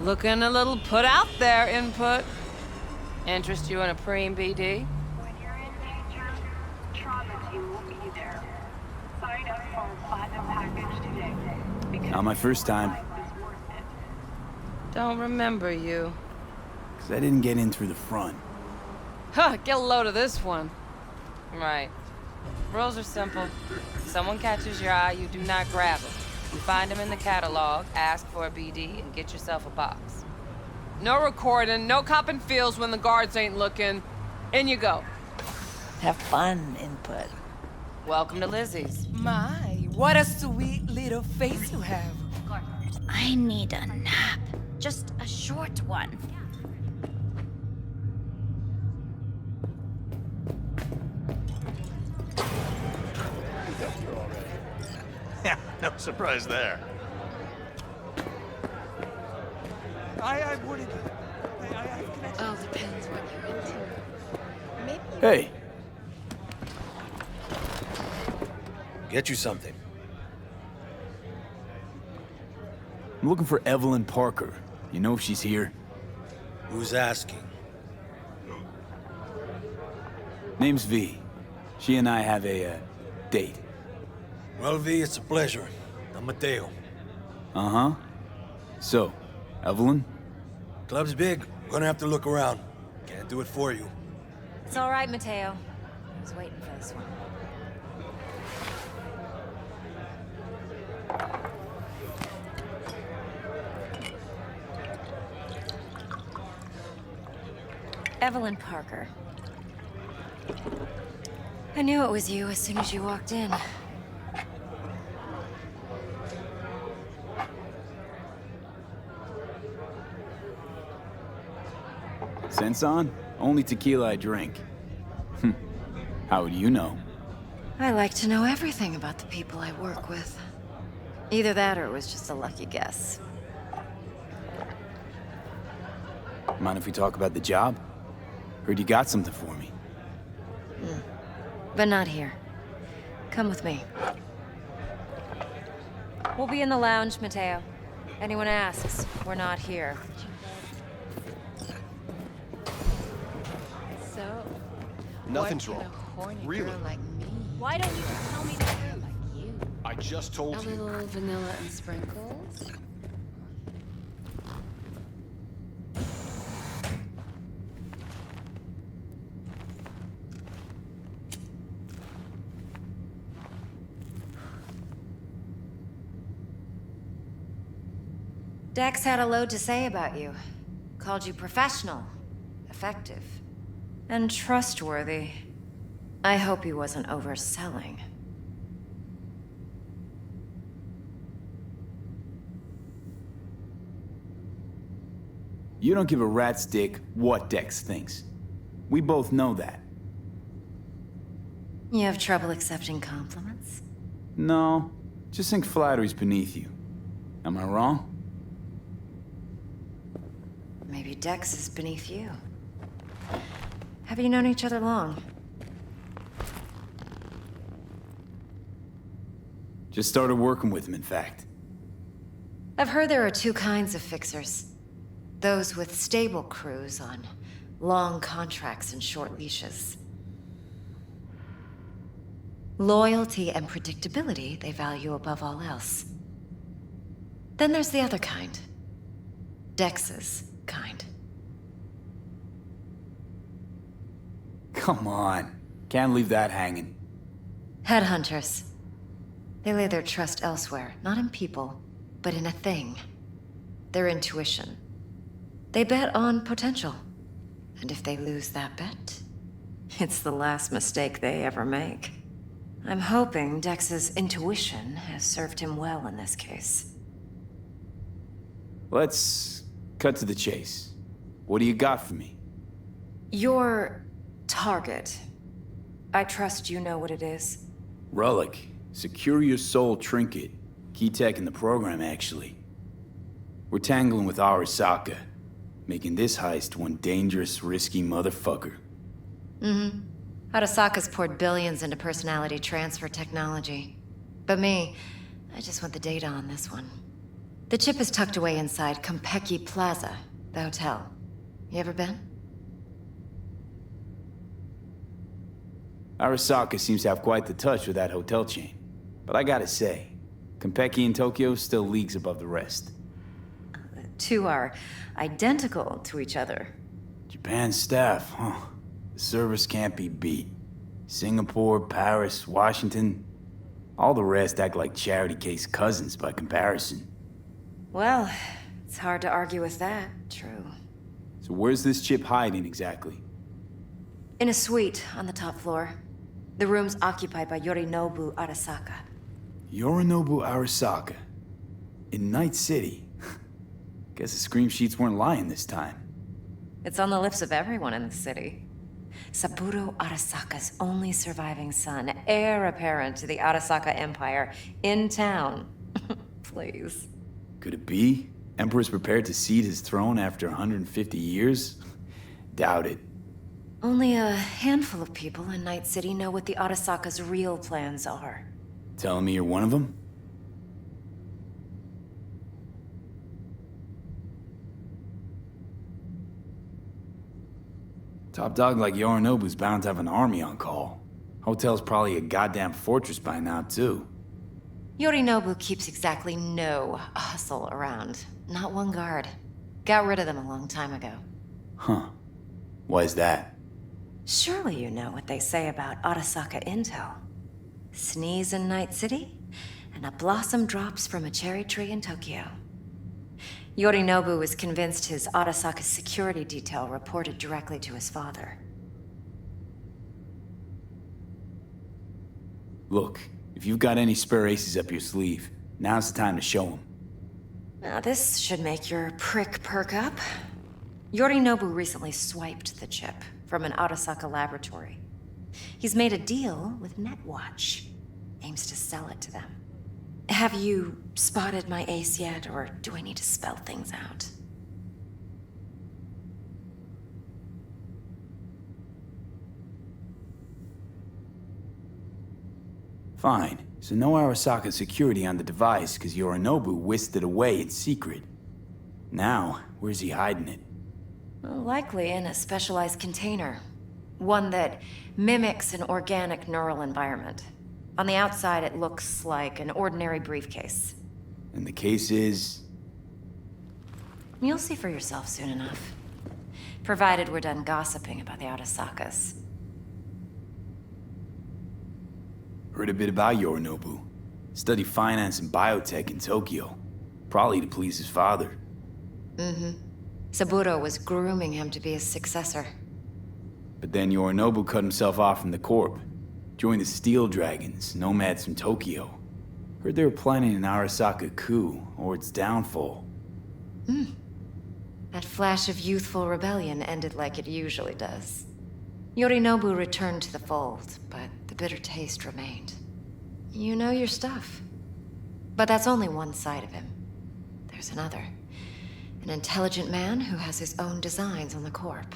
Looking a little put out there, input. Interest you in a preem BD? When you're in danger, Trauma team will be there. Sign up for a platinum package today. Because Not my first time. life is worth it. Don't remember you. Because I didn't get in through the front. Huh, get a load of this one. Right. Rules are simple. If someone catches your eye, you do not grab them. You find them in the catalog, ask for a BD, and get yourself a box. No recording, no copping feels when the guards ain't looking. In you go. Have fun, input. Welcome to Lizzie's. My, what a sweet little face you have. I need a nap. Just a short one. Yeah, no surprise there. I wouldn't. I have connections. All depends what you're into. Maybe. Hey, Get you something. I'm looking for Evelyn Parker. You know if she's here? Who's asking? Name's V. She and I have a, date. Well, V, it's a pleasure. I'm Mateo. Uh-huh. So, Evelyn? Club's big. Gonna have to look around. Can't do it for you. It's all right, Mateo. I was waiting for this one. Evelyn Parker. I knew it was you as soon as you walked in. Sense on? Only tequila I drink. How would you know? I like to know everything about the people I work with. Either that or it was just a lucky guess. Mind if we talk about the job? Heard you got something for me. But not here. Come with me. We'll be in the lounge, Mateo. Anyone asks, we're not here. So, Nothing's what wrong. can a horny Really? girl like me Why don't you just tell me the truth? like you? I just told A you. little vanilla and sprinkles? Dex had a load to say about you. Called you professional, effective, and trustworthy. I hope he wasn't overselling. You don't give a rat's dick what Dex thinks. We both know that. You have trouble accepting compliments? No, just think flattery's beneath you. Am I wrong? Maybe Dex is beneath you. Have you known each other long? Just started working with him, in fact. I've heard there are two kinds of fixers. Those with stable crews on long contracts and short leashes. Loyalty and predictability they value above all else. Then there's the other kind. Dex's kind. Come on. Can't leave that hanging. Headhunters. They lay their trust elsewhere, not in people, but in a thing. Their intuition. They bet on potential. And if they lose that bet, it's the last mistake they ever make. I'm hoping Dex's intuition has served him well in this case. Let's cut to the chase. What do you got for me? Your target. I trust you know what it is. Relic. Secure your soul trinket. Key tech in the program, actually. We're tangling with Arasaka, making this heist one dangerous, risky motherfucker. Mm-hmm. Arasaka's poured billions into personality transfer technology. But me, I just want the data on this one. The chip is tucked away inside Konpeki Plaza, the hotel. You ever been? Arasaka seems to have quite the touch with that hotel chain. But I gotta say, Konpeki in Tokyo still leagues above the rest. Two are identical to each other. Japan's staff, huh? The service can't be beat. Singapore, Paris, Washington, all the rest act like charity case cousins by comparison. Well, it's hard to argue with that, true. So where's this chip hiding exactly? In a suite on the top floor. The room's occupied by Yorinobu Arasaka. Yorinobu Arasaka. In Night City. Guess the scream sheets weren't lying this time. It's on the lips of everyone in the city. Saburo Arasaka's only surviving son, heir apparent to the Arasaka Empire, in town. Please. Could it be? Emperor's prepared to cede his throne after 150 years? Doubt it. Only a handful of people in Night City know what the Arasaka's real plans are. Telling me you're one of them? Top dog like Yorinobu's bound to have an army on call. Hotel's probably a goddamn fortress by now, too. Yorinobu keeps exactly no hustle around. Not one guard. Got rid of them a long time ago. Huh. Why is that? Surely you know what they say about Arasaka intel. Sneeze in Night City, and a blossom drops from a cherry tree in Tokyo. Yorinobu was convinced his Arasaka security detail reported directly to his father. Look, if you've got any spare aces up your sleeve, now's the time to show them. Now this should make your prick perk up. Yorinobu recently swiped the chip from an Arasaka laboratory. He's made a deal with Netwatch. Aims to sell it to them. Have you spotted my ace yet, or do I need to spell things out? Fine. So no Arasaka security on the device because Yorinobu whisked it away in secret. Now, where's he hiding it? Well, likely in a specialized container. One that mimics an organic neural environment. On the outside, it looks like an ordinary briefcase. And the case is... You'll see for yourself soon enough. Provided we're done gossiping about the Arasakas. Heard a bit about Yorinobu. Studied finance and biotech in Tokyo. Probably to please his father. Mm-hmm. Saburo was grooming him to be his successor. But then Yorinobu cut himself off from the Corp. Joined the Steel Dragons, nomads from Tokyo. Heard they were planning an Arasaka coup, or its downfall. That flash of youthful rebellion ended like it usually does. Yorinobu returned to the fold, but the bitter taste remained. You know your stuff. But that's only one side of him. There's another. An intelligent man who has his own designs on the Corp.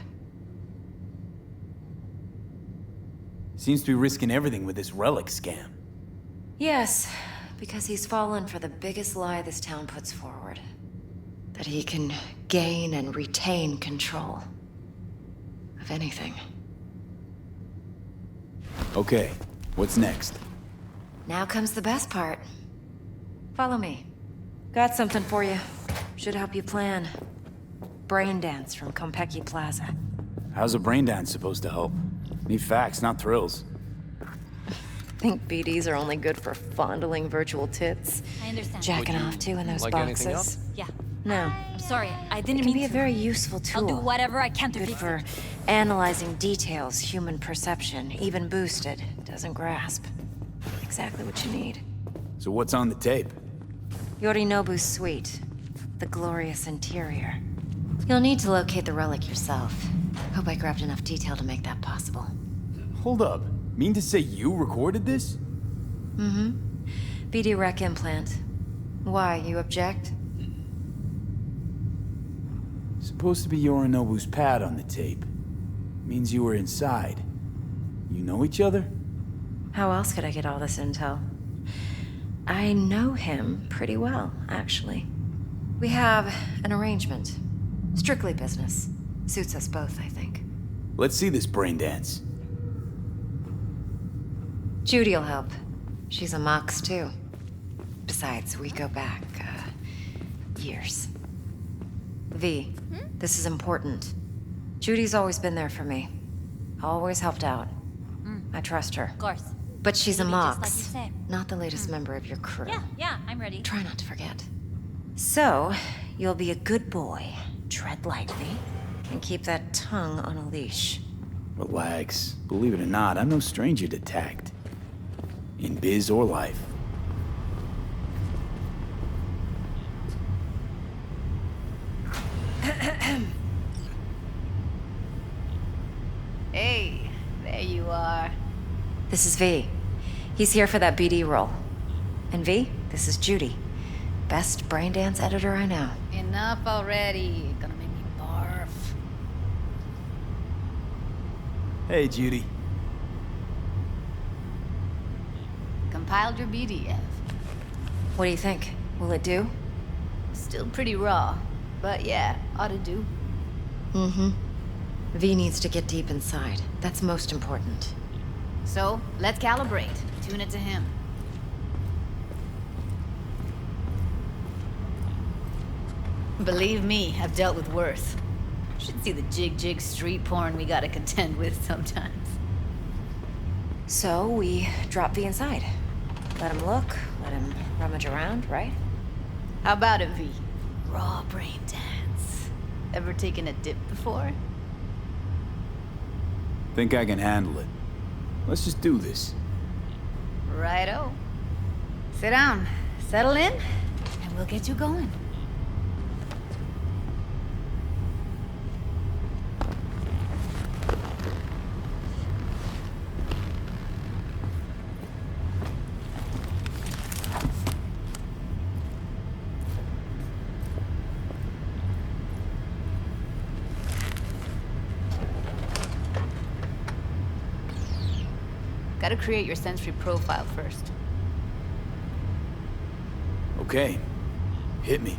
Seems to be risking everything with this relic scam. Yes, because he's fallen for the biggest lie this town puts forward. That he can gain and retain control of anything. Okay, what's next? Now comes the best part. Follow me. Got something for you. Should help you plan. Brain dance from Konpeki Plaza. How's a brain dance supposed to help? Need facts, not thrills. Think BDs are only good for fondling virtual tits. I understand. Jacking off to in those like boxes. anything else? Yeah. No. Sorry, I It didn't can mean be a to. very useful tool. I'll do whatever I can to Good fix for it. analyzing details human perception, even boosted, doesn't grasp. Exactly what you need. So what's on the tape? Yorinobu's suite. The glorious interior. You'll need to locate the relic yourself. Hope I grabbed enough detail to make that possible. Hold up. Mean to say you recorded this? Mm-hmm. BD rec implant. Why, you object? Supposed to be Yorinobu's pad on the tape. Means you were inside. You know each other? How else could I get all this intel? I know him pretty well, actually. We have an arrangement. Strictly business. Suits us both, I think. Let's see this brain dance. Judy'll help. She's a Mox, too. Besides, we go back, years. V, this is important. Judy's always been there for me. Always helped out. I trust her. Of course. But she's a Maybe just Mox, like you say. not the latest member of your crew. Yeah, I'm ready. Try not to forget. So, you'll be a good boy, tread lightly, and keep that tongue on a leash. Relax. Believe it or not, I'm no stranger to tact. In biz or life. Hey, there you are. This is V. He's here for that BD role. And V, this is Judy. Best brain dance editor I know. Enough already. Gonna make me barf. Hey, Judy. Compiled your BDF. What do you think? Will it do? Still pretty raw, but yeah, ought to do. Mm-hmm. V needs to get deep inside. That's most important. So, let's calibrate. Tune it to him. Believe me, I've dealt with worse. Should see the jig street porn we gotta contend with sometimes. So, we drop V inside. Let him look, let him rummage around, right? How about it, V? Raw brain dance. Ever taken a dip before? Think I can handle it. Let's just do this. Righto. Sit down, settle in, and we'll get you going. Gotta create your sensory profile first. Okay. Hit me.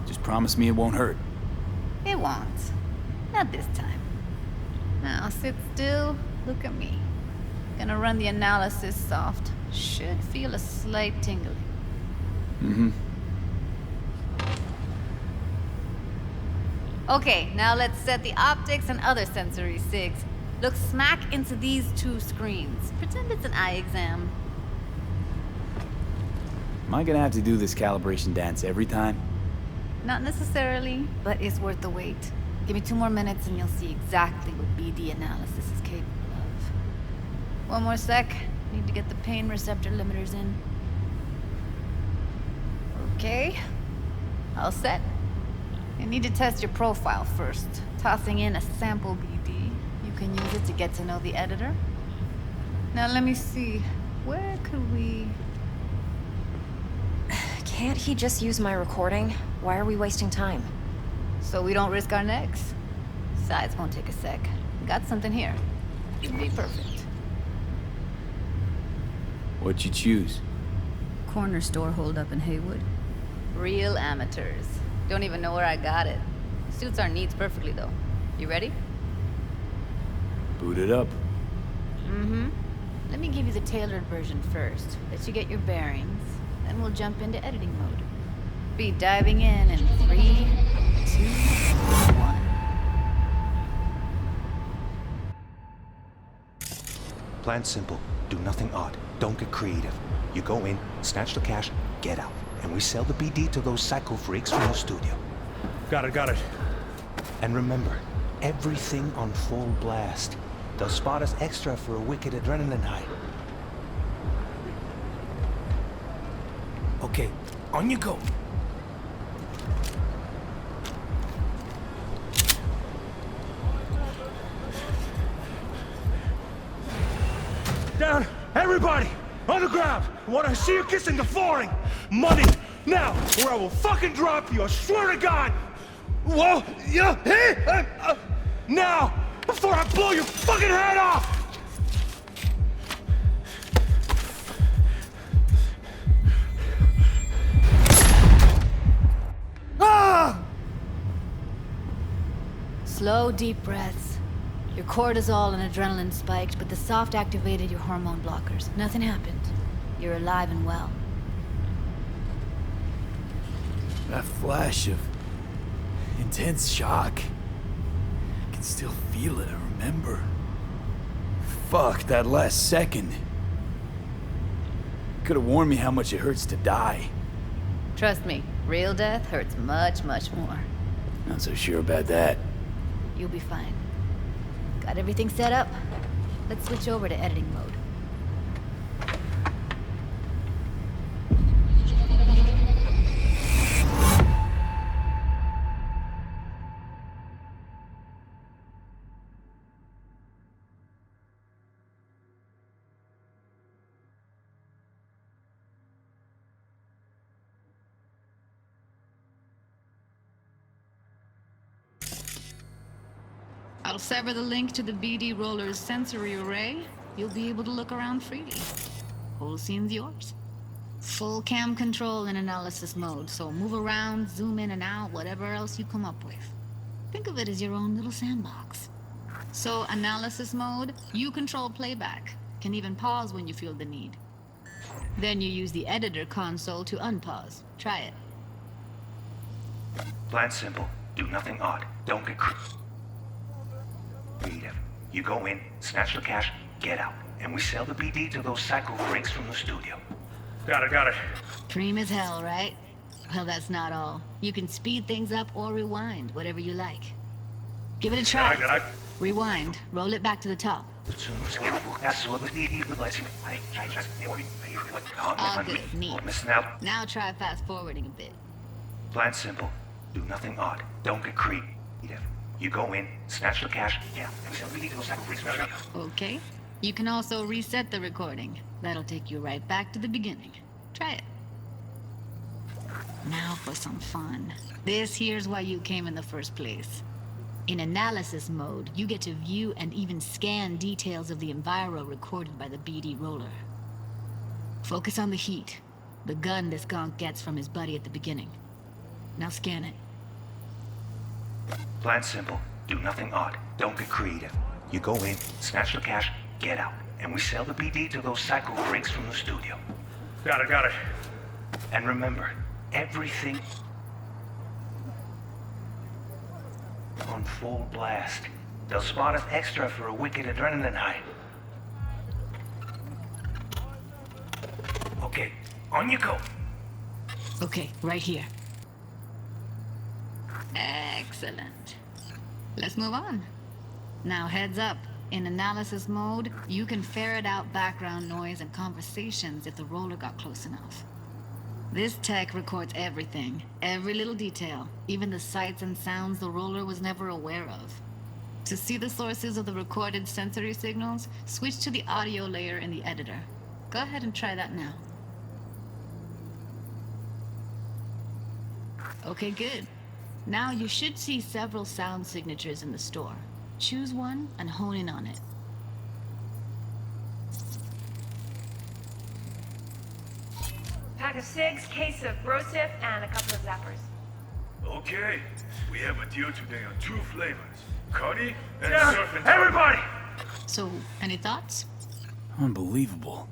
Just promise me it won't hurt. It won't. Not this time. Now sit still, look at me. Gonna run the analysis soft. Should feel a slight tingling. Mm-hmm. Okay, now let's set the optics and other sensory sigs. Look smack into these two screens. Pretend it's an eye exam. Am I gonna have to do this calibration dance every time? Not necessarily, but it's worth the wait. Give me 2 more minutes and you'll see exactly what BD analysis is capable of. 1 more sec. Need to get the pain receptor limiters in. Okay. All set. You need to test your profile first. Tossing in a sample BD. You can use it to get to know the editor. Now let me see. Where could we... Can't he just use my recording? Why are we wasting time? So we don't risk our necks. Besides, won't take a sec. Got something here. It'd be perfect. What'd you choose? Corner store holdup in Haywood. Real amateurs. Don't even know where I got it. Suits our needs perfectly, though. You ready? Boot it up. Mm-hmm. Let me give you the tailored version first. Let you get your bearings. Then we'll jump into editing mode. Be diving in 3, 2, 1. Plan simple. Do nothing odd. Don't get creative. You go in, snatch the cash, get out. And we sell the BD to those psycho freaks from the studio. Got it. And remember, everything on full blast. They'll spot us extra for a wicked adrenaline high. Okay, on you go. Down, everybody! On the ground! I want to see you kissing the flooring! Money! Now, or I will fucking drop you, I swear to God! Whoa! Yeah! Hey! Now! Before I blow your fucking head off! Slow, deep breaths. Your cortisol and adrenaline spiked, but the soft activated your hormone blockers. Nothing happened. You're alive and well. That flash of intense shock. I can still feel it, I remember. Fuck, that last second. Could have warned me how much it hurts to die. Trust me, real death hurts much, much more. Not so sure about that. You'll be fine. Got everything set up? Let's switch over to editing mode. I'll sever the link to the BD Roller's sensory array. You'll be able to look around freely. Whole scene's yours. Full cam control in analysis mode, so move around, zoom in and out, whatever else you come up with. Think of it as your own little sandbox. So, analysis mode, you control playback. Can even pause when you feel the need. Then you use the editor console to unpause. Try it. Plan simple. Do nothing odd. Don't get creative. You go in, snatch the cash, get out. And we sell the BD to those psycho freaks from the studio. Got it. Preem as hell, right? Well, that's not all. You can speed things up or rewind, whatever you like. Give it a try. Rewind. Roll it back to the top. All good. Neat. Now try fast forwarding a bit. Plan simple. Do nothing odd. Don't get creative. You go in, snatch the cash, yeah, and we sell the BD to those psycho freaks from the studio. Okay. You can also reset the recording. That'll take you right back to the beginning. Try it. Now for some fun. This here's why you came in the first place. In analysis mode, you get to view and even scan details of the enviro recorded by the BD roller. Focus on the heat, the gun this gonk gets from his buddy at the beginning. Now scan it. Plan simple. Do nothing odd. Don't get creative. You go in, snatch the cash, get out. And we sell the BD to those psycho freaks from the studio. Got it. And remember, everything on full blast. They'll spot us extra for a wicked adrenaline high. Okay, on you go. Okay, right here. Excellent. Let's move on. Now heads up. In analysis mode, you can ferret out background noise and conversations if the roller got close enough. This tech records everything, every little detail, even the sights and sounds the roller was never aware of. To see the sources of the recorded sensory signals, switch to the audio layer in the editor. Go ahead and try that now. Okay, good. Now you should see several sound signatures in the store. Choose one and hone in on it. Pack of cigs, case of Brosif, and a couple of zappers. Okay, we have a deal today on 2 flavors. Cuddy and surf and everybody! So, any thoughts? Unbelievable.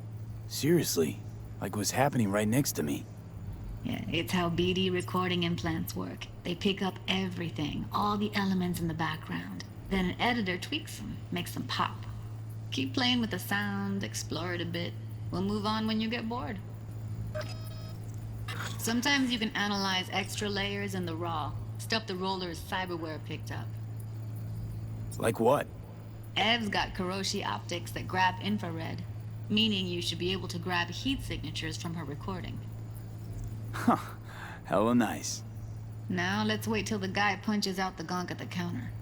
Seriously, like what's happening right next to me. Yeah, it's how BD recording implants work. They pick up everything, all the elements in the background. Then an editor tweaks them, makes them pop. Keep playing with the sound, explore it a bit. We'll move on when you get bored. Sometimes you can analyze extra layers in the raw, stuff the roller's cyberware picked up. Like what? Ev's got Kiroshi optics that grab infrared, meaning you should be able to grab heat signatures from her recording. Huh. Hella nice. Now let's wait till the guy punches out the gonk at the counter.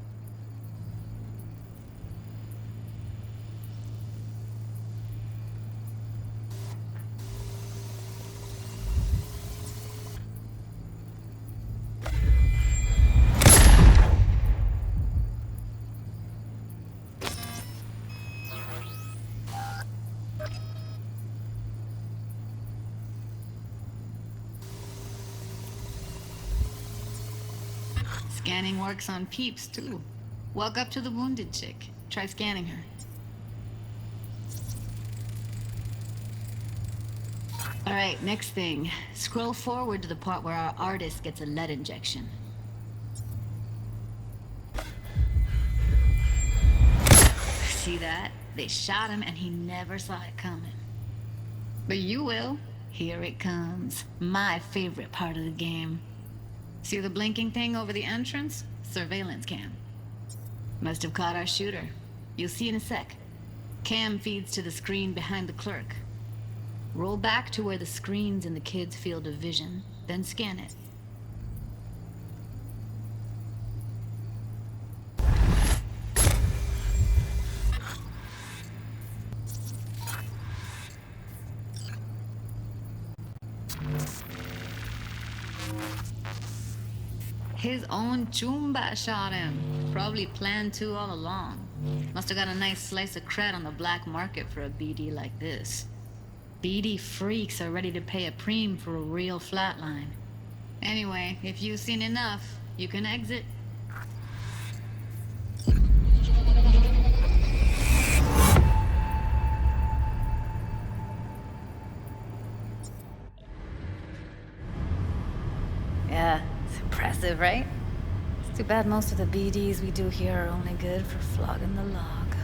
Scanning works on peeps, too. Walk up to the wounded chick. Try scanning her. Alright, next thing. Scroll forward to the part where our artist gets a lead injection. See that? They shot him and he never saw it coming. But you will. Here it comes. My favorite part of the game. See the blinking thing over the entrance? Surveillance cam. Must have caught our shooter. You'll see in a sec. Cam feeds to the screen behind the clerk. Roll back to where the screen's in the kid's field of vision, then scan it. His own Chumba shot him. Probably planned to all along. Must have got a nice slice of cred on the black market for a BD like this. BD freaks are ready to pay a preem for a real flatline. Anyway, if you've seen enough, you can exit. Yeah, it's impressive, right? It's too bad most of the BDs we do here are only good for flogging the law.